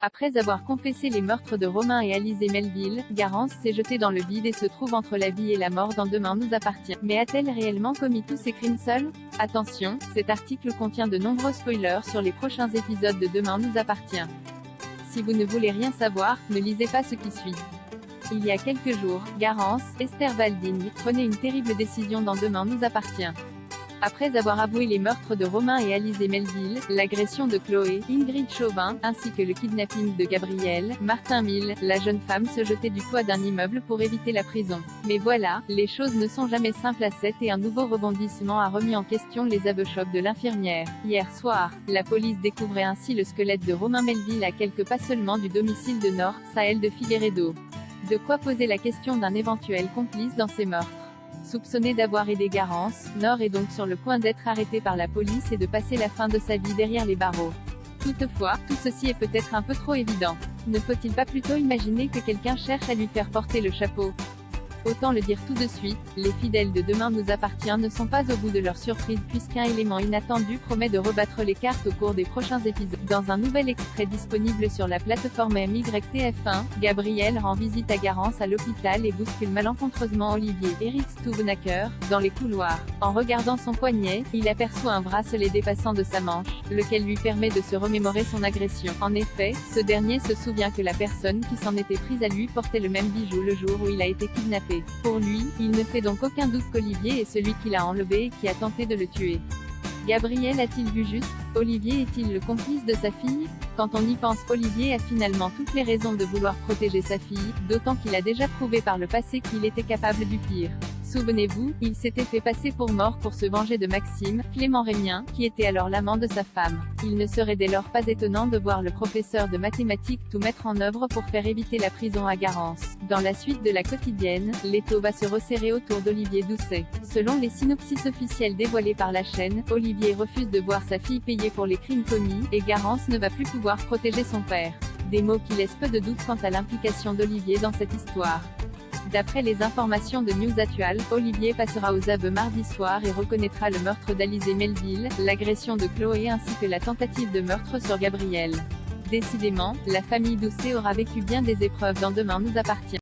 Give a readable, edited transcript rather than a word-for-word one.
Après avoir confessé les meurtres de Romain et Alizée Melville, Garance s'est jetée dans le vide et se trouve entre la vie et la mort dans Demain nous appartient. Mais a-t-elle réellement commis tous ces crimes seule? Attention, cet article contient de nombreux spoilers sur les prochains épisodes de Demain nous appartient. Si vous ne voulez rien savoir, ne lisez pas ce qui suit. Il y a quelques jours, Garance, Esther Balding, prenait une terrible décision dans Demain nous appartient. Après avoir avoué les meurtres de Romain et Alizée Melville, l'agression de Chloé, Ingrid Chauvin, ainsi que le kidnapping de Gabriel, Martin Mille, la jeune femme se jetait du toit d'un immeuble pour éviter la prison. Mais voilà, les choses ne sont jamais simples à 7 et un nouveau rebondissement a remis en question les aveux chocs de l'infirmière. Hier soir, la police découvrait ainsi le squelette de Romain Melville à quelques pas seulement du domicile de Nord, Saël de Figueiredo. De quoi poser la question d'un éventuel complice dans ces meurtres. Soupçonné d'avoir aidé Garance, Nord est donc sur le point d'être arrêté par la police et de passer la fin de sa vie derrière les barreaux. Toutefois, tout ceci est peut-être un peu trop évident. Ne faut-il pas plutôt imaginer que quelqu'un cherche à lui faire porter le chapeau? Autant le dire tout de suite, les fidèles de Demain nous appartient ne sont pas au bout de leur surprise puisqu'un élément inattendu promet de rebattre les cartes au cours des prochains épisodes. Dans un nouvel extrait disponible sur la plateforme MYTF1, Gabriel rend visite à Garance à l'hôpital et bouscule malencontreusement Olivier Eric Stubenaker dans les couloirs. En regardant son poignet, il aperçoit un bracelet dépassant de sa manche, lequel lui permet de se remémorer son agression. En effet, ce dernier se souvient que la personne qui s'en était prise à lui portait le même bijou le jour où il a été kidnappé. Pour lui, il ne fait donc aucun doute qu'Olivier est celui qui l'a enlevé et qui a tenté de le tuer. Gabriel a-t-il vu juste? Olivier est-il le complice de sa fille? Quand on y pense, Olivier a finalement toutes les raisons de vouloir protéger sa fille, d'autant qu'il a déjà prouvé par le passé qu'il était capable du pire. Souvenez-vous, il s'était fait passer pour mort pour se venger de Maxime, Clément Rémien, qui était alors l'amant de sa femme. Il ne serait dès lors pas étonnant de voir le professeur de mathématiques tout mettre en œuvre pour faire éviter la prison à Garance. Dans la suite de la quotidienne, l'étau va se resserrer autour d'Olivier Doucet. Selon les synopsis officiels dévoilés par la chaîne, Olivier refuse de voir sa fille payer pour les crimes commis, et Garance ne va plus pouvoir protéger son père. Des mots qui laissent peu de doute quant à l'implication d'Olivier dans cette histoire. D'après les informations de News Actual, Olivier passera aux aveux mardi soir et reconnaîtra le meurtre d'Alizée Melville, l'agression de Chloé ainsi que la tentative de meurtre sur Gabriel. Décidément, la famille Doucet aura vécu bien des épreuves dans Demain nous appartient.